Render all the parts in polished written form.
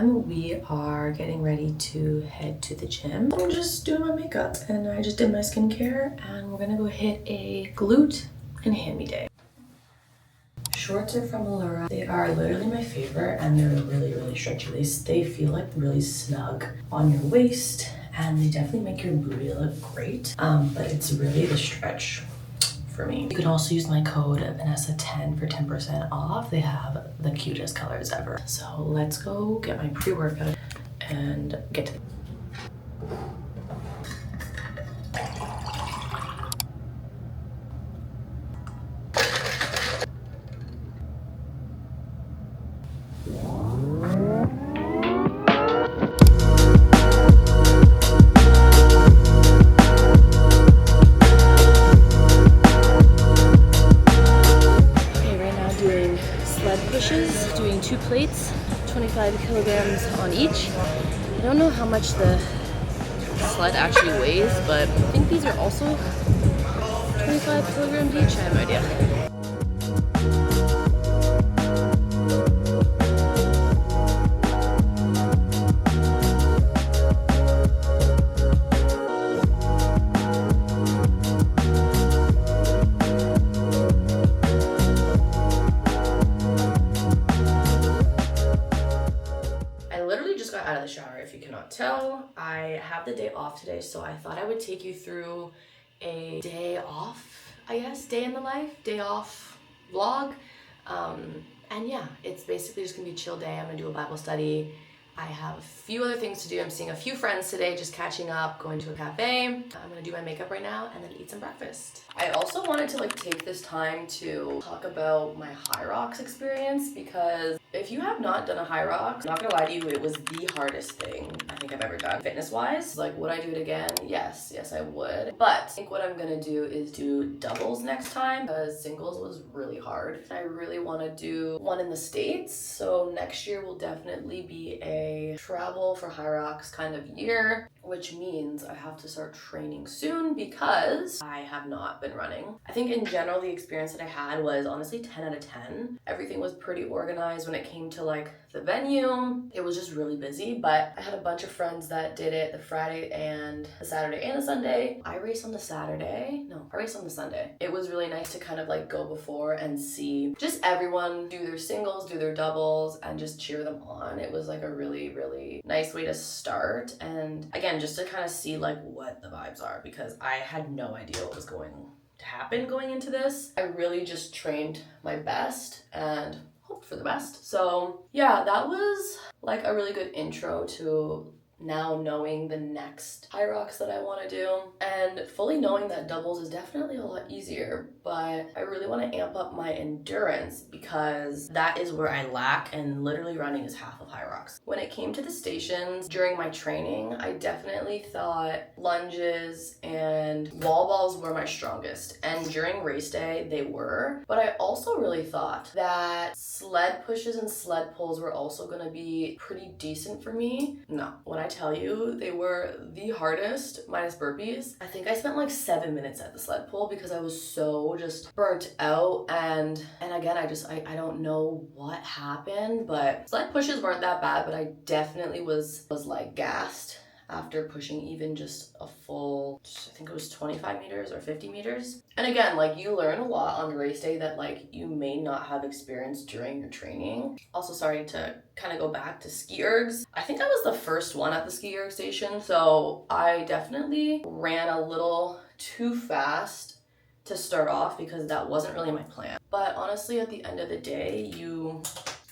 everyone. We are getting ready to head to the gym. I'm just doing my makeup and I just did my skincare and we're gonna go hit a glute and hammy day. Shorts are from Allura. They are literally my favorite and they're really stretchy. They feel like really snug on your waist and they definitely make your booty look great. But it's really the stretch for me. You can also use my code Vanessa10 for 10% off. They have the cutest colors ever. So let's go get my pre-workout and get to the pushes, doing 2 plates, 25 kilograms on each. I don't know how much the sled actually weighs, but I think these are also 25 kilograms each. I have no idea. Out of the shower, if you cannot tell. I have the day off today, so I thought I would take you through a day off, I guess, day in the life, day off vlog. And yeah, it's basically just gonna be a chill day. I'm gonna do a Bible study. I have a few other things to do. I'm seeing a few friends today, just catching up, going to a cafe. I'm gonna do my makeup right now and then eat some breakfast. I also wanted to take this time to talk about my hyrox experience because if you have not done a hyrox, I'm not gonna lie to you, it was the hardest thing I think I've ever done. Fitness-wise, would I do it again? Yes, I would. But I think what I'm gonna do is do doubles next time because singles was really hard. I really wanna do one in the States, so next year will definitely be a travel for hyrox kind of year, which means I have to start training soon because I have not been running. I think in general, the experience that I had was honestly 10 out of 10. Everything was pretty organized when it came to the venue. It was just really busy, but I had a bunch of friends that did it the Friday and the Saturday and the Sunday. I raced on the Saturday. No, I raced on the Sunday. It was really nice to kind of go before and see just everyone do their singles, do their doubles, and just cheer them on. It was a really nice way to start. And again, just to kind of see what the vibes are because I had no idea what was going to happen going into this. I really just trained my best and hoped for the best. So yeah, that was a really good intro to now knowing the next hyrox that I want to do and fully knowing that doubles is definitely a lot easier, but I really want to amp up my endurance because that is where I lack and literally running is half of hyrox. When it came to the stations during my training, I definitely thought lunges and wall balls were my strongest, and during race day they were, but I also really thought that sled pushes and sled pulls were also going to be pretty decent for me. No, when I tell you they were the hardest minus burpees. I think I spent 7 minutes at the sled pull because I was so just burnt out and again I don't know what happened, but sled pushes weren't that bad, but I definitely was gassed after pushing even just a full, I think it was 25 meters or 50 meters. And again, you learn a lot on race day that you may not have experienced during your training. Also, sorry to kind of go back to ski ergs. I think I was the first one at the ski erg station, so I definitely ran a little too fast to start off because that wasn't really my plan. But honestly, at the end of the day, you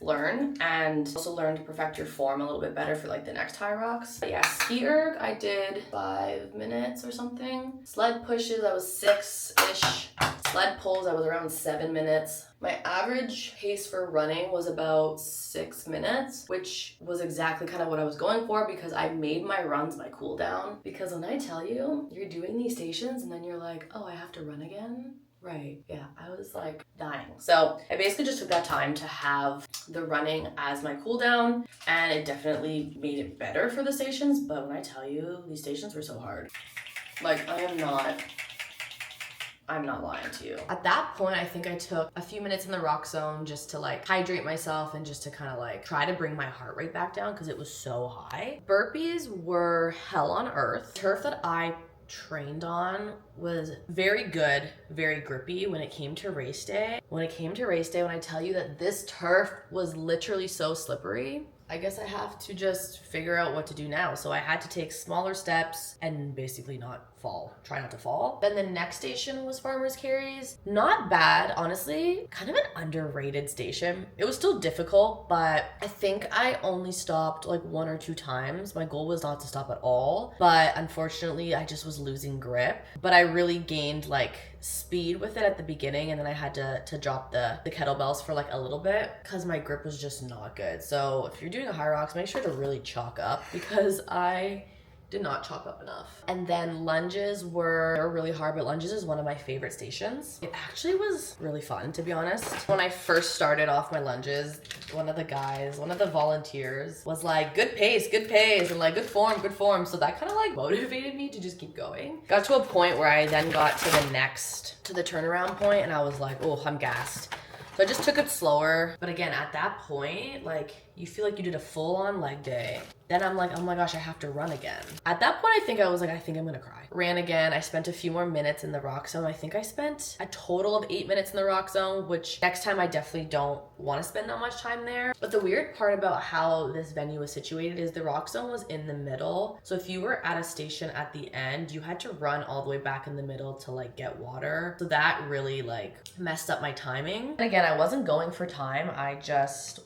learn and also learn to perfect your form a little bit better for the next hyrox. But yeah, ski erg I did 5 minutes or something. Sled pushes I was 6-ish. Sled pulls I was around 7 minutes. My average pace for running was about 6 minutes, which was exactly kind of what I was going for because I made my runs my cool down. Because when I tell you, you're doing these stations and then you're oh, I have to run again. Right, yeah, I was dying. So I basically just took that time to have the running as my cool down, and it definitely made it better for the stations, but when I tell you, these stations were so hard. I'm not lying to you. At that point, I think I took a few minutes in the rock zone just to like hydrate myself and just to kind of like try to bring my heart rate back down because it was so high. Burpees were hell on earth. Turf that I trained on was very good, very grippy when it came to race day. When I tell you that this turf was literally so slippery, I guess I have to just figure out what to do now. So I had to take smaller steps and basically try not to fall. Then the next station was Farmers Carries. Not bad, honestly. Kind of an underrated station. It was still difficult, but I think I only stopped like 1 or 2 times. My goal was not to stop at all, but unfortunately I just was losing grip. But I really gained like speed with it at the beginning, and then I had to drop the kettlebells for like a little bit because my grip was just not good. So if you're doing a hyrox, make sure to really chalk up because I did not chalk up enough. And then lunges were really hard, but lunges is one of my favorite stations. It actually was really fun, to be honest. When I first started off my lunges, one of the volunteers was like, good pace, and like good form. So that kind of like motivated me to just keep going. Got to a point where I then got to the turnaround point, and I was like, oh, I'm gassed. So I just took it slower. But again, at that point, like you feel like you did a full on leg day. Then I'm like, oh my gosh, I have to run again. At that point, I think I'm gonna cry. Ran again. I spent a few more minutes in the rock zone. I think I spent a total of 8 minutes in the rock zone, which next time I definitely don't want to spend that much time there. But the weird part about how this venue was situated is the rock zone was in the middle. So if you were at a station at the end, you had to run all the way back in the middle to like get water. So that really like messed up my timing. And again, I wasn't going for time. I was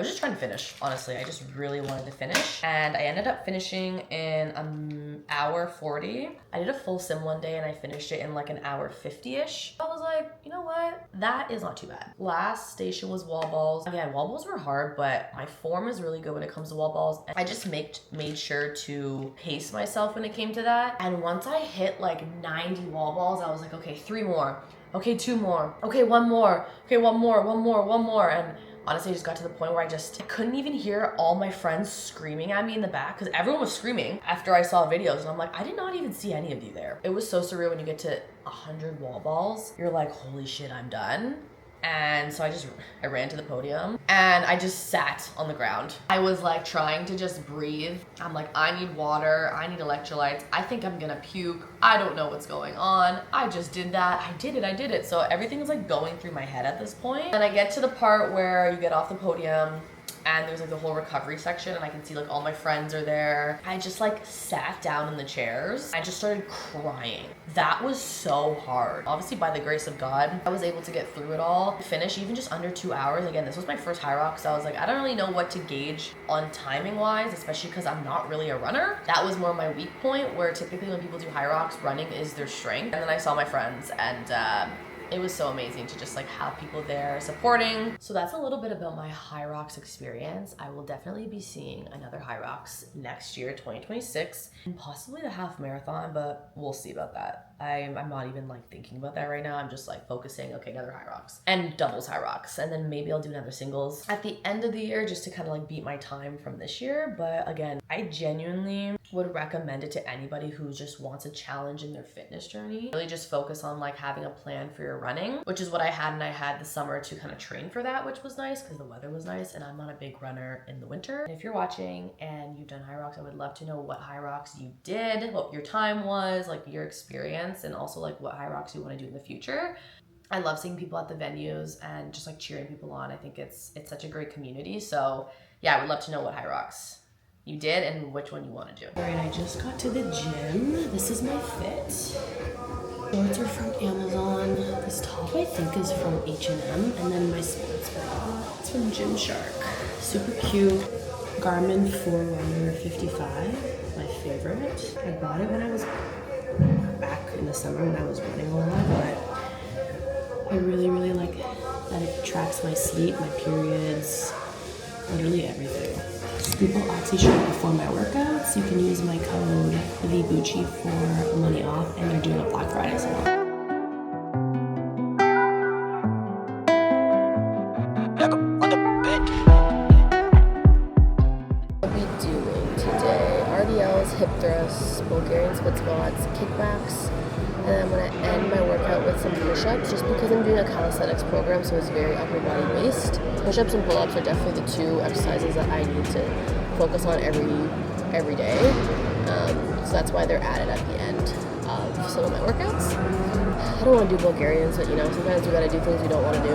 just trying to finish, honestly. I just really wanted to finish. And I ended up finishing in an hour 40. I did a full sim one day and I finished it in like an hour 50-ish. I was like, you know what? That is not too bad. Last station was wall balls. Again, wall balls were hard, but my form is really good when it comes to wall balls. And I just made sure to pace myself when it came to that. And once I hit like 90 wall balls, I was like, okay, 3 more. Okay, 2 more. Okay, 1 more. Okay, 1 more. And honestly, I just got to the point where I couldn't even hear all my friends screaming at me in the back because everyone was screaming after I saw videos. And I'm like, I did not even see any of you there. It was so surreal when you get to 100 wall balls. You're like, holy shit, I'm done. And so I ran to the podium and I just sat on the ground. I was like trying to just breathe. I'm like, I need water. I need electrolytes. I think I'm gonna puke. I don't know what's going on. I just did that. I did it. So everything was like going through my head at this point. And I get to the part where you get off the podium and there's like the whole recovery section and I can see like all my friends are there. I just like sat down in the chairs. I just started crying. That was so hard. Obviously by the grace of God, I was able to get through it all. Finish even just under 2 hours. Again, this was my first hyrox, so I was like, I don't really know what to gauge on timing wise, especially because I'm not really a runner. That was more my weak point, where typically when people do hyrox, running is their strength. And then I saw my friends and it was so amazing to just like have people there supporting. So that's a little bit about my hyrox experience. I will definitely be seeing another hyrox next year, 2026, and possibly the half marathon, but we'll see about that. I'm not even like thinking about that right now. I'm just like focusing, okay, another hyrox and doubles hyrox, and then maybe I'll do another singles at the end of the year just to kind of like beat my time from this year. But again, I genuinely would recommend it to anybody who just wants a challenge in their fitness journey. Really just focus on like having a plan for your running, which is what I had, and I had the summer to kind of train for that, which was nice because the weather was nice and I'm not a big runner in the winter. And if you're watching and you've done hyrox, I would love to know what hyrox you did, what your time was, like your experience, and also like what hyrox you want to do in the future. I love seeing people at the venues and just like cheering people on. I think it's such a great community. So yeah, I would love to know what hyrox you did and which one you want to do. All right, I just got to the gym. This is my fit. Shorts are from Amazon. This top I think is from H&M, and then my sports bra, it's from Gymshark. Super cute. Garmin Forerunner 55, my favorite. I bought it when I was back in the summer when I was running a lot, but I really like that it tracks my sleep, my periods, literally everything. Scoop will Oxy shop before my workouts. You can use my code VBUCCI for money off, and they're doing a Black Friday sale. What are we doing today? RDL's hip thrust. plus Bulgarian split squats, kickbacks, and then I'm going to end my workout with some push-ups just because I'm doing a calisthenics program, so it's very upper body based. Push-ups and pull-ups are definitely the two exercises that I need to focus on every day. So that's why they're added at the end of some of my workouts. I don't want to do Bulgarians, but you know, sometimes we got to do things we don't want to do.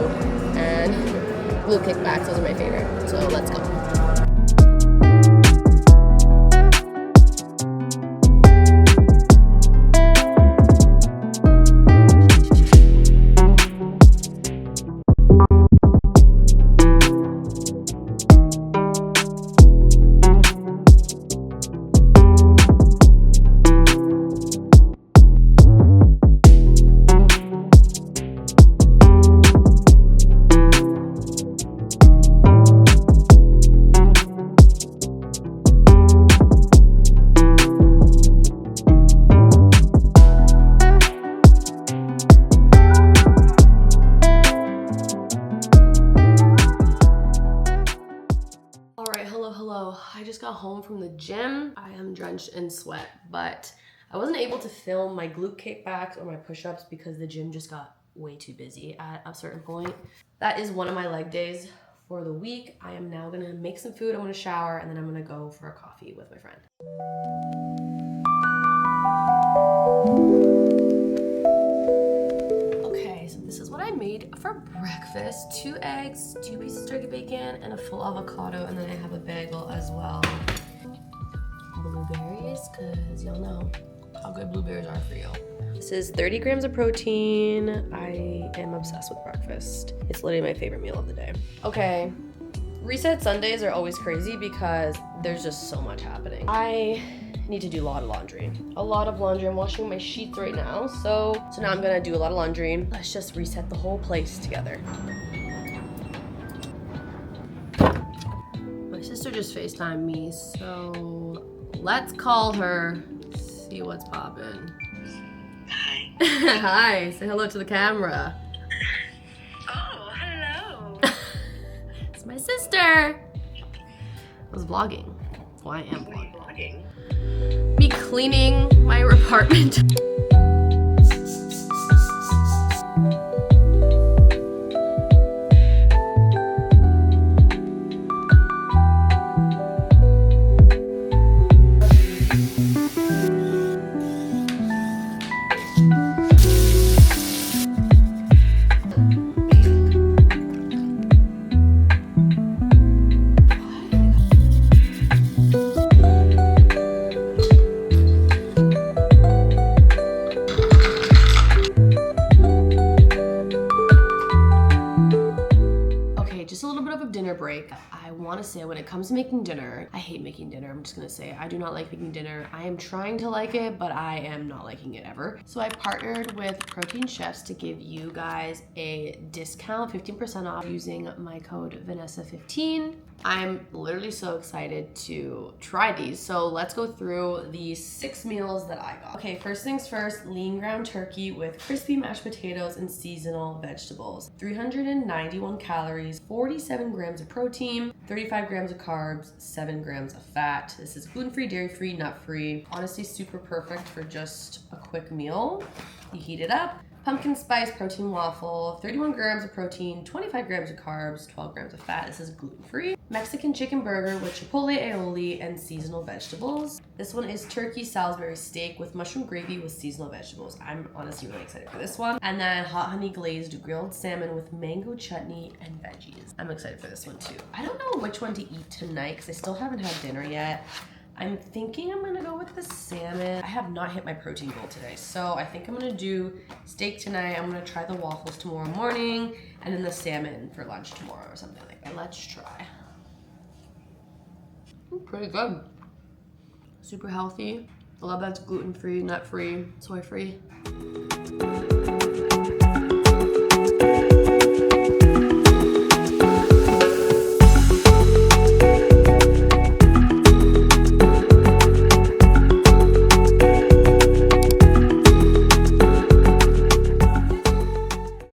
And glute kickbacks, those are my favorite. So let's go. Hello. I just got home from the gym. I am drenched in sweat, but I wasn't able to film my glute kickbacks or my push-ups because the gym just got way too busy at a certain point. That is one of my leg days for the week. I am now gonna make some food, I'm gonna shower, and then I'm gonna go for a coffee with my friend. Okay, so this is what I made for breakfast. 2 eggs, 2 pieces of turkey bacon, and a full avocado, and then I have a bagel as well. Blueberries, because y'all know how good blueberries are for you. This is 30 grams of protein. I am obsessed with breakfast. It's literally my favorite meal of the day. Okay, reset Sundays are always crazy because there's just so much happening. I need to do a lot of laundry. I'm washing my sheets right now. So now I'm gonna do a lot of laundry. Let's just reset the whole place together. My sister just FaceTimed me, so let's call her, see what's poppin'. Hi. Hi, say hello to the camera. Oh, hello. It's my sister. I was vlogging. Well, I am vlogging. Me cleaning my apartment. Break. I want to say when it comes to making dinner, I hate making dinner. I'm just gonna say I do not like making dinner. I am trying to like it, but I am not liking it ever. So I partnered with Protein Chefs to give you guys a discount, 15% off using my code Vanessa15. I'm literally so excited to try these. So let's go through the 6 meals that I got. Okay, first things first, lean ground turkey with crispy mashed potatoes and seasonal vegetables. 391 calories, 47 grams of protein, 35 grams of carbs, 7 grams of fat. This is gluten-free, dairy-free, nut-free. Honestly, super perfect for just a quick meal. You heat it up. Pumpkin spice protein waffle, 31 grams of protein, 25 grams of carbs, 12 grams of fat. This is gluten-free. Mexican chicken burger with chipotle aioli and seasonal vegetables. This one is turkey Salisbury steak with mushroom gravy with seasonal vegetables. I'm honestly really excited for this one. And then hot honey glazed grilled salmon with mango chutney and veggies. I'm excited for this one too. I don't know which one to eat tonight because I still haven't had dinner yet. I'm thinking I'm gonna go with the salmon. I have not hit my protein goal today, so I think I'm gonna do steak tonight. I'm gonna try the waffles tomorrow morning, and then the salmon for lunch tomorrow or something like that. Let's try. Pretty good. Super healthy. I love that it's gluten-free, nut-free, soy-free.